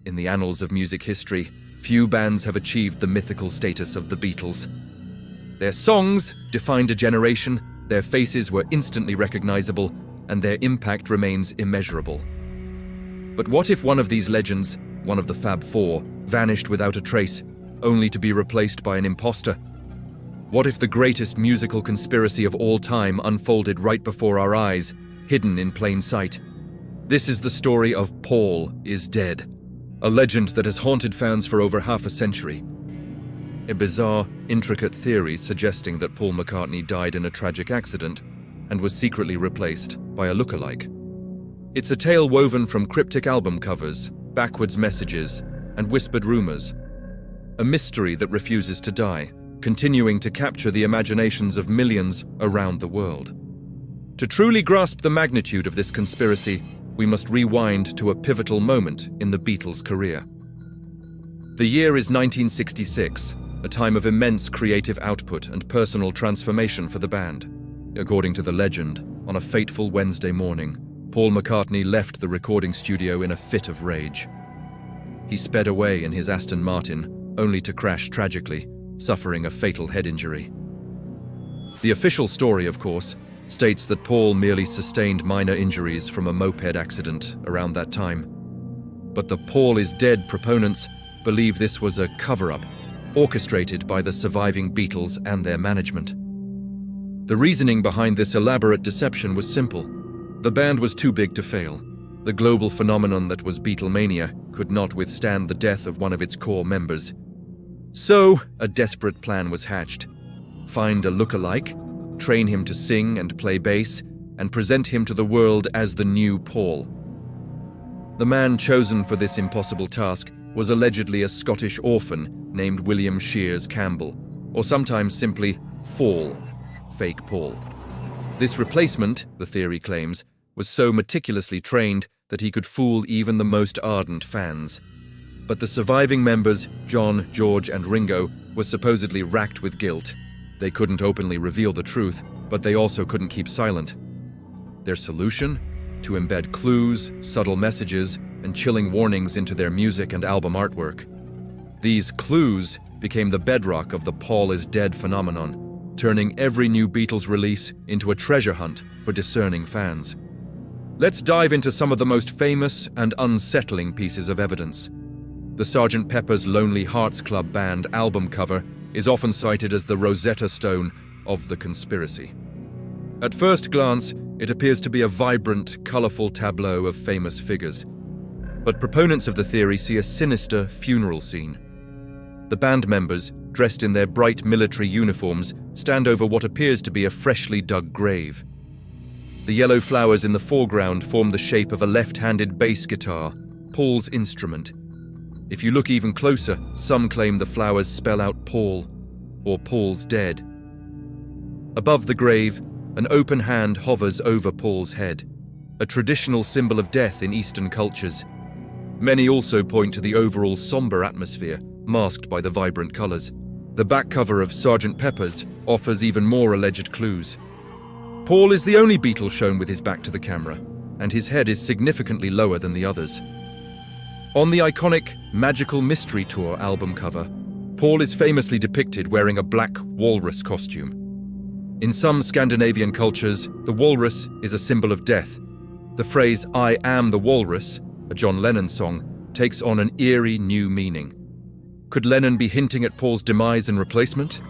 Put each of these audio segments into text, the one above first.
In the annals of music history, few bands have achieved the mythical status of the Beatles. Their songs defined a generation, their faces were instantly recognizable, and their impact remains immeasurable. But what if one of these legends, one of the Fab Four, vanished without a trace, only to be replaced by an imposter? What if the greatest musical conspiracy of all time unfolded right before our eyes, hidden in plain sight? This is the story of Paul is Dead, a legend that has haunted fans for over half a century. A bizarre, intricate theory suggesting that Paul McCartney died in a tragic accident and was secretly replaced by a lookalike. It's a tale woven from cryptic album covers, backwards messages, and whispered rumors. A mystery that refuses to die, continuing to capture the imaginations of millions around the world. To truly grasp the magnitude of this conspiracy, we must rewind to a pivotal moment in the Beatles' career. The year is 1966, a time of immense creative output and personal transformation for the band. According to the legend, on a fateful Wednesday morning, Paul McCartney left the recording studio in a fit of rage. He sped away in his Aston Martin, only to crash tragically, suffering a fatal head injury. The official story, of course, states that Paul merely sustained minor injuries from a moped accident around that time. But the Paul is Dead proponents believe this was a cover-up, orchestrated by the surviving Beatles and their management. The reasoning behind this elaborate deception was simple. The band was too big to fail. The global phenomenon that was Beatlemania could not withstand the death of one of its core members. So, a desperate plan was hatched. Find a lookalike, train him to sing and play bass, and present him to the world as the new Paul. The man chosen for this impossible task was allegedly a Scottish orphan named William Shears Campbell, or sometimes simply Fall, fake Paul. This replacement, the theory claims, was so meticulously trained that he could fool even the most ardent fans. But the surviving members, John, George, and Ringo, were supposedly racked with guilt. They couldn't openly reveal the truth, but they also couldn't keep silent. Their solution? To embed clues, subtle messages, and chilling warnings into their music and album artwork. These clues became the bedrock of the Paul is Dead phenomenon, turning every new Beatles release into a treasure hunt for discerning fans. Let's dive into some of the most famous and unsettling pieces of evidence. The Sgt. Pepper's Lonely Hearts Club Band album cover is often cited as the Rosetta Stone of the conspiracy. At first glance, it appears to be a vibrant, colorful tableau of famous figures. But proponents of the theory see a sinister funeral scene. The band members, dressed in their bright military uniforms, stand over what appears to be a freshly dug grave. The yellow flowers in the foreground form the shape of a left-handed bass guitar, Paul's instrument. If you look even closer, some claim the flowers spell out Paul, or Paul's dead. Above the grave, an open hand hovers over Paul's head, a traditional symbol of death in Eastern cultures. Many also point to the overall somber atmosphere, masked by the vibrant colors. The back cover of Sgt. Pepper's offers even more alleged clues. Paul is the only Beatle shown with his back to the camera, and his head is significantly lower than the others. On the iconic Magical Mystery Tour album cover, Paul is famously depicted wearing a black walrus costume. In some Scandinavian cultures, the walrus is a symbol of death. The phrase, "I am the walrus," a John Lennon song, takes on an eerie new meaning. Could Lennon be hinting at Paul's demise and replacement?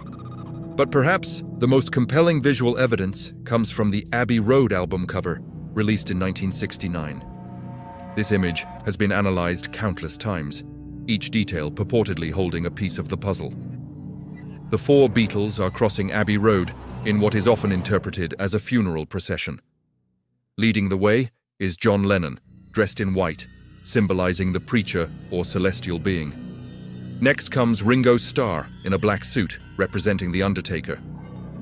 But perhaps the most compelling visual evidence comes from the Abbey Road album cover, released in 1969. This image has been analyzed countless times, each detail purportedly holding a piece of the puzzle. The four Beatles are crossing Abbey Road in what is often interpreted as a funeral procession. Leading the way is John Lennon, dressed in white, symbolizing the preacher or celestial being. Next comes Ringo Starr in a black suit, representing the Undertaker.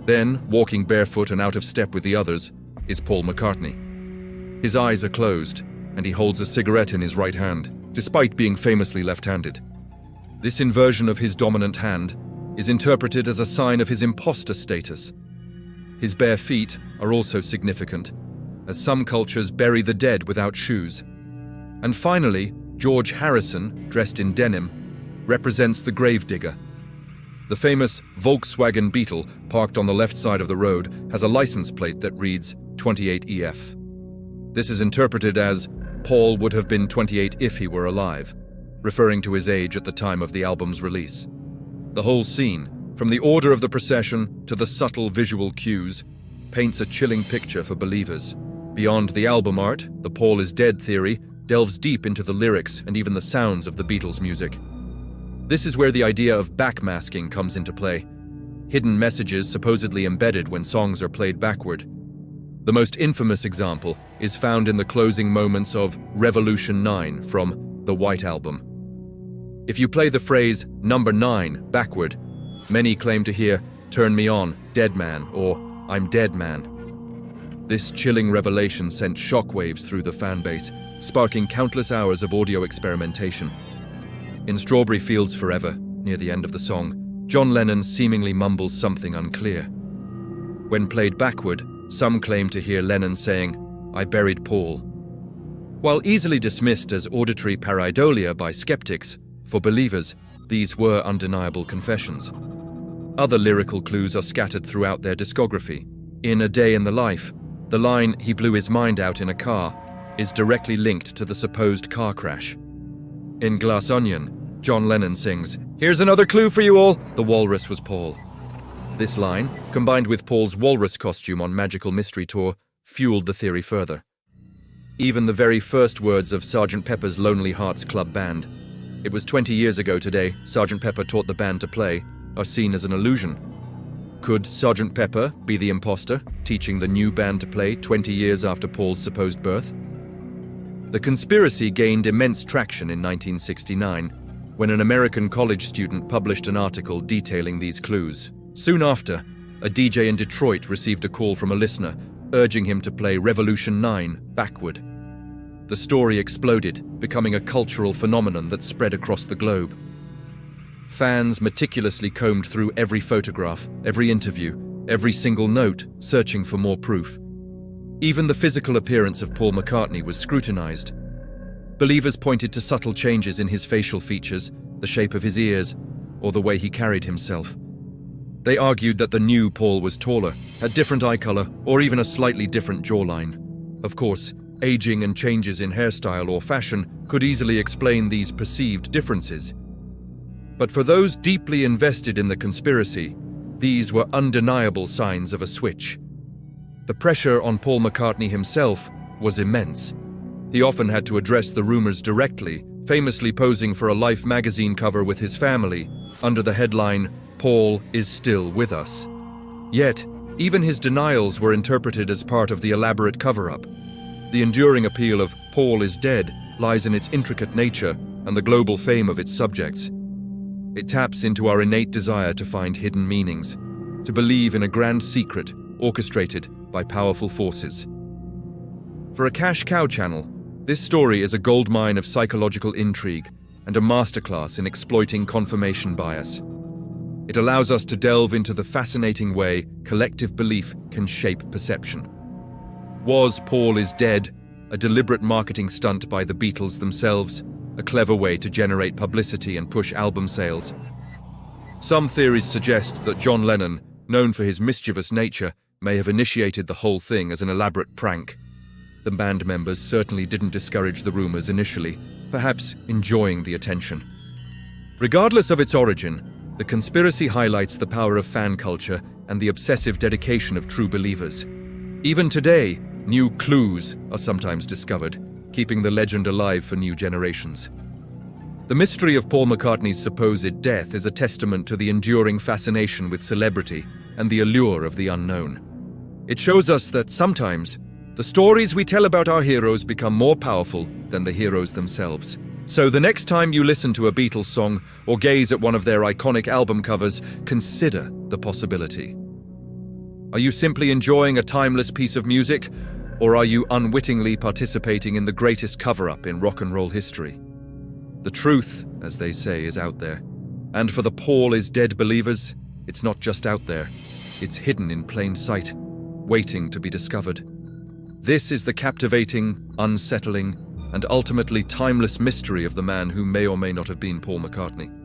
Then, walking barefoot and out of step with the others, is Paul McCartney. His eyes are closed, and he holds a cigarette in his right hand, despite being famously left-handed. This inversion of his dominant hand is interpreted as a sign of his imposter status. His bare feet are also significant, as some cultures bury the dead without shoes. And finally, George Harrison, dressed in denim, represents the gravedigger. The famous Volkswagen Beetle, parked on the left side of the road, has a license plate that reads 28EF. This is interpreted as Paul would have been 28 if he were alive, referring to his age at the time of the album's release. The whole scene, from the order of the procession to the subtle visual cues, paints a chilling picture for believers. Beyond the album art, the Paul is dead theory delves deep into the lyrics and even the sounds of the Beatles' music. This is where the idea of backmasking comes into play, hidden messages supposedly embedded when songs are played backward. The most infamous example is found in the closing moments of Revolution 9 from The White Album. If you play the phrase "number 9" backward, many claim to hear "Turn me on, dead man" or "I'm dead man." This chilling revelation sent shockwaves through the fanbase, sparking countless hours of audio experimentation. In Strawberry Fields Forever, near the end of the song, John Lennon seemingly mumbles something unclear. When played backward, some claim to hear Lennon saying, "I buried Paul." While easily dismissed as auditory pareidolia by skeptics, for believers, these were undeniable confessions. Other lyrical clues are scattered throughout their discography. In A Day in the Life, the line, "He blew his mind out in a car," is directly linked to the supposed car crash. In Glass Onion, John Lennon sings, "Here's another clue for you all, the walrus was Paul." This line, combined with Paul's walrus costume on Magical Mystery Tour, fueled the theory further. Even the very first words of Sgt. Pepper's Lonely Hearts Club Band, "It was 20 years ago today, Sgt. Pepper taught the band to play," are seen as an illusion. Could Sgt. Pepper be the imposter, teaching the new band to play 20 years after Paul's supposed birth? The conspiracy gained immense traction in 1969, when an American college student published an article detailing these clues. Soon after, a DJ in Detroit received a call from a listener, urging him to play Revolution 9 backward. The story exploded, becoming a cultural phenomenon that spread across the globe. Fans meticulously combed through every photograph, every interview, every single note, searching for more proof. Even the physical appearance of Paul McCartney was scrutinized. Believers pointed to subtle changes in his facial features, the shape of his ears, or the way he carried himself. They argued that the new Paul was taller, had different eye color, or even a slightly different jawline. Of course, aging and changes in hairstyle or fashion could easily explain these perceived differences. But for those deeply invested in the conspiracy, these were undeniable signs of a switch. The pressure on Paul McCartney himself was immense. He often had to address the rumors directly, famously posing for a Life magazine cover with his family, under the headline, "Paul is still with us." Yet, even his denials were interpreted as part of the elaborate cover-up. The enduring appeal of "Paul is dead" lies in its intricate nature and the global fame of its subjects. It taps into our innate desire to find hidden meanings, to believe in a grand secret orchestrated by powerful forces. For a cash cow channel, this story is a goldmine of psychological intrigue and a masterclass in exploiting confirmation bias. It allows us to delve into the fascinating way collective belief can shape perception. Was Paul is Dead a deliberate marketing stunt by the Beatles themselves, a clever way to generate publicity and push album sales? Some theories suggest that John Lennon, known for his mischievous nature, may have initiated the whole thing as an elaborate prank. The band members certainly didn't discourage the rumors initially, perhaps enjoying the attention. Regardless of its origin, the conspiracy highlights the power of fan culture and the obsessive dedication of true believers. Even today, new clues are sometimes discovered, keeping the legend alive for new generations. The mystery of Paul McCartney's supposed death is a testament to the enduring fascination with celebrity and the allure of the unknown. It shows us that sometimes, the stories we tell about our heroes become more powerful than the heroes themselves. So the next time you listen to a Beatles song or gaze at one of their iconic album covers, consider the possibility. Are you simply enjoying a timeless piece of music, or are you unwittingly participating in the greatest cover-up in rock and roll history? The truth, as they say, is out there. And for the Paul is Dead believers, it's not just out there. It's hidden in plain sight, waiting to be discovered. This is the captivating, unsettling, and ultimately timeless mystery of the man who may or may not have been Paul McCartney.